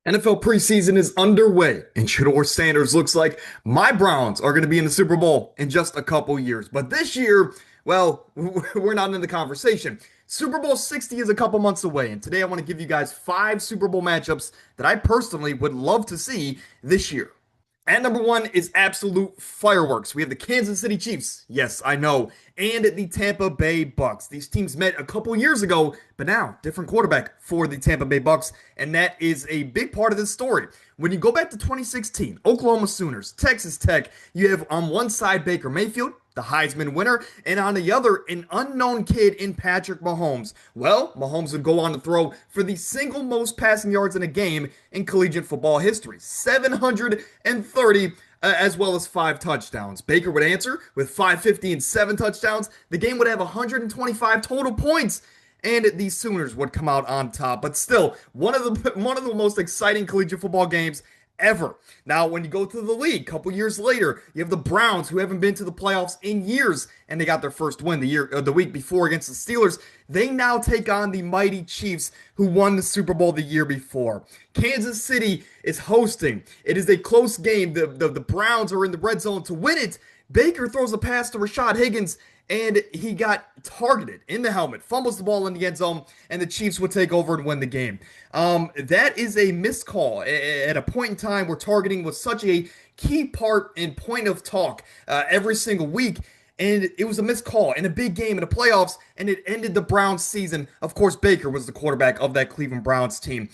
NFL preseason is underway, and Shador Sanders looks like my Browns are going to be in the Super Bowl in just a couple years. But this year, well, we're not in the conversation. Super Bowl 60 is a couple months away, and today I want to give you guys five Super Bowl matchups that I personally would love to see this year. At number one is absolute fireworks. We have the Kansas City Chiefs. Yes, I know. And the Tampa Bay Bucks. These teams met a couple years ago, but now different quarterback for the Tampa Bay Bucks, and that is a big part of this story. When you go back to 2016, Oklahoma Sooners, Texas Tech, you have on one side Baker Mayfield, the Heisman winner, and on the other, an unknown kid in Patrick Mahomes. Well, Mahomes would go on to throw for the single most passing yards in a game in collegiate football history, 730, as well as five touchdowns. Baker would answer with 550 and seven touchdowns. The game would have 125 total points, and the Sooners would come out on top. But still, one of the most exciting collegiate football games ever. Now, when you go to the league, a couple years later, you have the Browns, who haven't been to the playoffs in years, and they got their first win the week before against the Steelers. They now take on the mighty Chiefs, who won the Super Bowl the year before. Kansas City is hosting. It is a close game. The Browns are in the red zone to win it. Baker throws a pass to Rashad Higgins, and he got targeted in the helmet, fumbles the ball in the end zone, and the Chiefs would take over and win the game. That is a missed call at a point in time where targeting was such a key part and point of talk every single week. And it was a missed call in a big game in the playoffs, and it ended the Browns season. Of course, Baker was the quarterback of that Cleveland Browns team.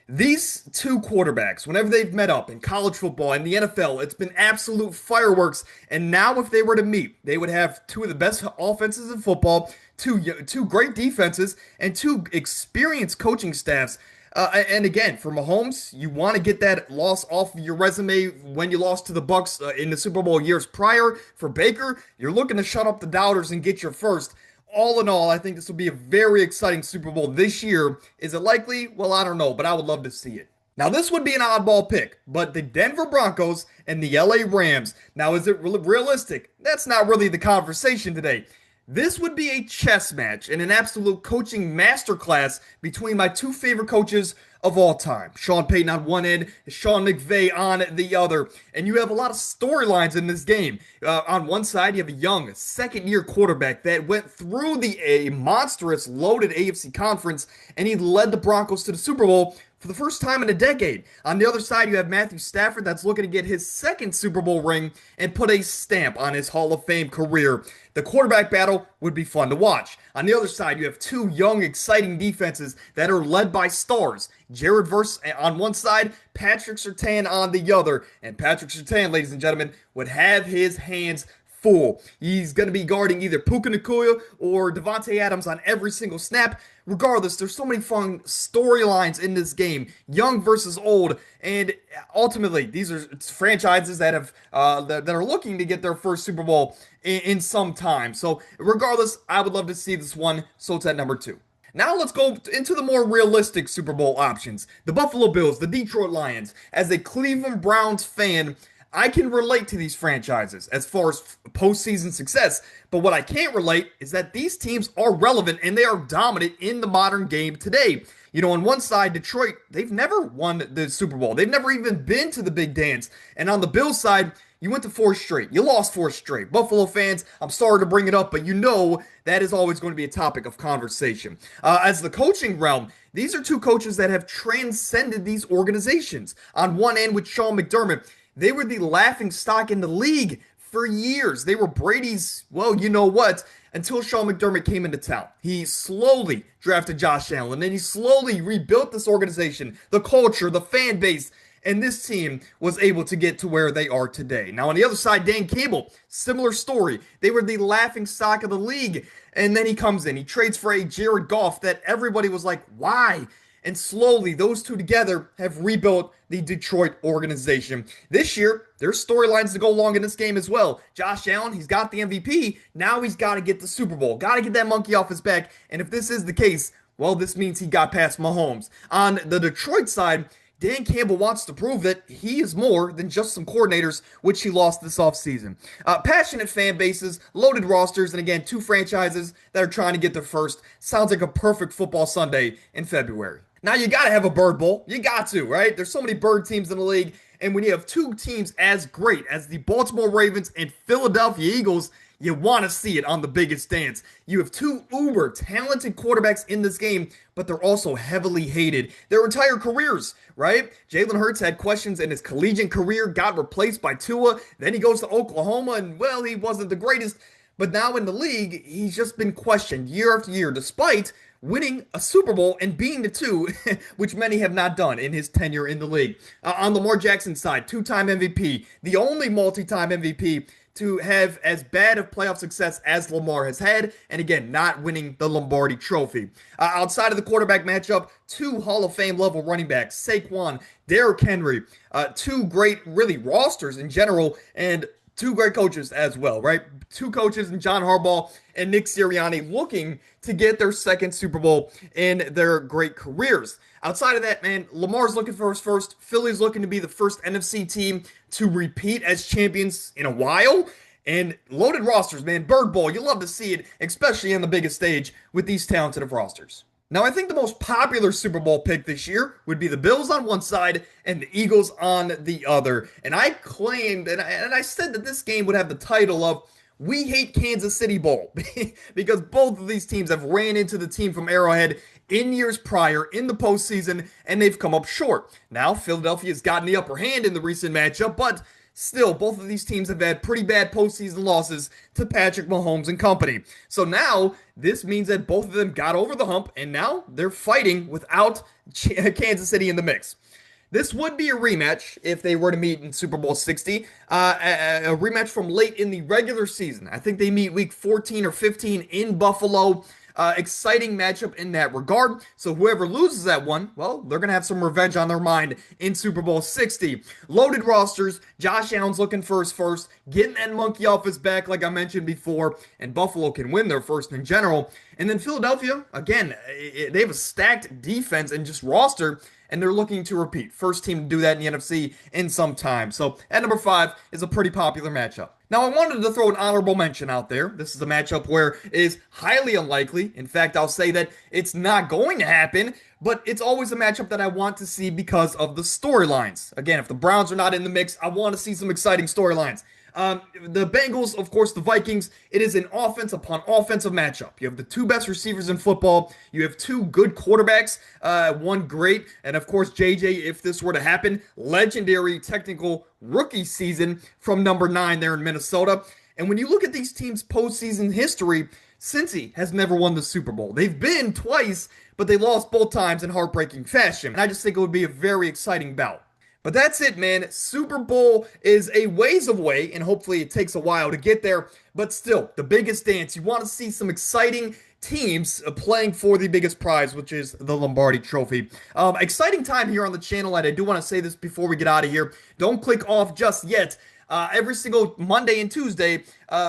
These two quarterbacks, whenever they've met up in college football and the NFL, it's been absolute fireworks. And now, if they were to meet, they would have two of the best offenses in football, two great defenses, and two experienced coaching staffs. And again, for Mahomes, you want to get that loss off of your resume when you lost to the Bucks in the Super Bowl years prior. For Baker, you're looking to shut up the doubters and get your first. All in all, I think this will be a very exciting Super Bowl this year. Is it likely? Well, I don't know, but I would love to see it. Now, this would be an oddball pick, but the Denver Broncos and the LA Rams. Now, is it realistic? That's not really the conversation today. This would be a chess match and an absolute coaching masterclass between my two favorite coaches of all time. Sean Payton on one end, Sean McVay on the other. And you have a lot of storylines in this game. On one side, you have a young second-year quarterback that went through a monstrous loaded AFC conference, and he led the Broncos to the Super Bowl for the first time in a decade. On the other side, you have Matthew Stafford that's looking to get his second Super Bowl ring and put a stamp on his Hall of Fame career. The quarterback battle would be fun to watch. On the other side, you have two young, exciting defenses that are led by stars. Jared Verse on one side, Patrick Surtain on the other. And Patrick Surtain, ladies and gentlemen, would have his hands full. He's going to be guarding either Puka Nacua or Devontae Adams on every single snap. Regardless, there's so many fun storylines in this game, young versus old, and ultimately, these are franchises that are looking to get their first Super Bowl in some time. So, regardless, I would love to see this one. So it's at number two. Now let's go into the more realistic Super Bowl options. The Buffalo Bills, the Detroit Lions. As a Cleveland Browns fan, I can relate to these franchises as far as postseason success, but what I can't relate is that these teams are relevant and they are dominant in the modern game today. You know, on one side, Detroit, they've never won the Super Bowl. They've never even been to the big dance. And on the Bills side, you went to four straight. You lost four straight. Buffalo fans, I'm sorry to bring it up, but you know that is always going to be a topic of conversation. As the coaching realm, these are two coaches that have transcended these organizations. On one end with Sean McDermott, they were the laughing stock in the league for years. They were Brady's, well, you know what, until Sean McDermott came into town. He slowly drafted Josh Allen, and then he slowly rebuilt this organization, the culture, the fan base, and this team was able to get to where they are today. Now, on the other side, Dan Campbell, similar story. They were the laughing stock of the league, and then he comes in. He trades for a Jared Goff that everybody was like, why? And slowly, those two together have rebuilt the Detroit organization. This year, there's storylines to go along in this game as well. Josh Allen, he's got the MVP. Now he's got to get the Super Bowl. Got to get that monkey off his back. And if this is the case, well, this means he got past Mahomes. On the Detroit side, Dan Campbell wants to prove that he is more than just some coordinators, which he lost this offseason. Passionate fan bases, loaded rosters, and again, two franchises that are trying to get their first. Sounds like a perfect football Sunday in February. Now you got to have a bird bowl. You got to, right? There's so many bird teams in the league. And when you have two teams as great as the Baltimore Ravens and Philadelphia Eagles, you want to see it on the biggest dance. You have two uber talented quarterbacks in this game, but they're also heavily hated. Their entire careers, right? Jalen Hurts had questions in his collegiate career, got replaced by Tua. Then he goes to Oklahoma, and well, he wasn't the greatest. But now in the league, he's just been questioned year after year, despite winning a Super Bowl and being the two, which many have not done in his tenure in the league. On Lamar Jackson's side, two-time MVP, the only multi-time MVP to have as bad of playoff success as Lamar has had, and again, not winning the Lombardi Trophy. Outside of the quarterback matchup, two Hall of Fame level running backs, Saquon, Derrick Henry, two great, really, rosters in general, and two great coaches as well, right? Two coaches in John Harbaugh and Nick Sirianni looking to get their second Super Bowl in their great careers. Outside of that, man, Lamar's looking for his first. Philly's looking to be the first NFC team to repeat as champions in a while. And loaded rosters, man. Bird Bowl, you love to see it, especially on the biggest stage with these talented of rosters. Now, I think the most popular Super Bowl pick this year would be the Bills on one side and the Eagles on the other. And I claimed, and I said that this game would have the title of We Hate Kansas City Bowl because both of these teams have ran into the team from Arrowhead in years prior in the postseason, and they've come up short. Now, Philadelphia's gotten the upper hand in the recent matchup, but still, both of these teams have had pretty bad postseason losses to Patrick Mahomes and company. So now, this means that both of them got over the hump, and now they're fighting without Kansas City in the mix. This would be a rematch if they were to meet in Super Bowl 60, a rematch from late in the regular season. I think they meet week 14 or 15 in Buffalo. Exciting matchup in that regard. So whoever loses that one, well, they're going to have some revenge on their mind in Super Bowl 60. Loaded rosters. Josh Allen's looking for his first, getting that monkey off his back like I mentioned before, and Buffalo can win their first in general. And then Philadelphia, again, they have a stacked defense and just roster, and they're looking to repeat. First team to do that in the NFC in some time. So at number 5 is a pretty popular matchup. Now, I wanted to throw an honorable mention out there. This is a matchup where it is highly unlikely. In fact, I'll say that it's not going to happen, but it's always a matchup that I want to see because of the storylines. Again, if the Browns are not in the mix, I want to see some exciting storylines. The Bengals, of course, the Vikings, it is an offense upon offensive matchup. You have the two best receivers in football. You have two good quarterbacks, one great, and of course, JJ, if this were to happen, legendary technical rookie season from number 9 there in Minnesota. And when you look at these teams' postseason history, Cincy has never won the Super Bowl. They've been twice, but they lost both times in heartbreaking fashion. And I just think it would be a very exciting bout. But that's it, man. Super Bowl is a ways away, and hopefully it takes a while to get there. But still, the biggest dance. You want to see some exciting teams playing for the biggest prize, which is the Lombardi Trophy. Exciting time here on the channel, and I do want to say this before we get out of here. Don't click off just yet. Every single Monday and Tuesday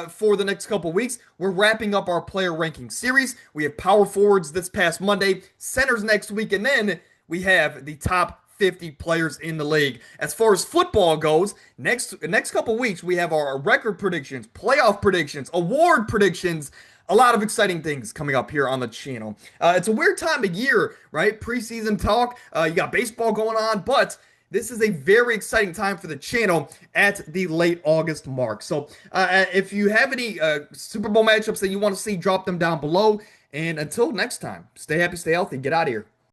for the next couple weeks, we're wrapping up our player ranking series. We have power forwards this past Monday, centers next week, and then we have the top 50 players in the league. As far as football goes, next couple weeks, we have our record predictions, playoff predictions, award predictions, a lot of exciting things coming up here on the channel. It's a weird time of year, right? Preseason talk, you got baseball going on, but this is a very exciting time for the channel at the late August mark. So if you have any Super Bowl matchups that you want to see, drop them down below. And until next time, stay happy, stay healthy, get out of here.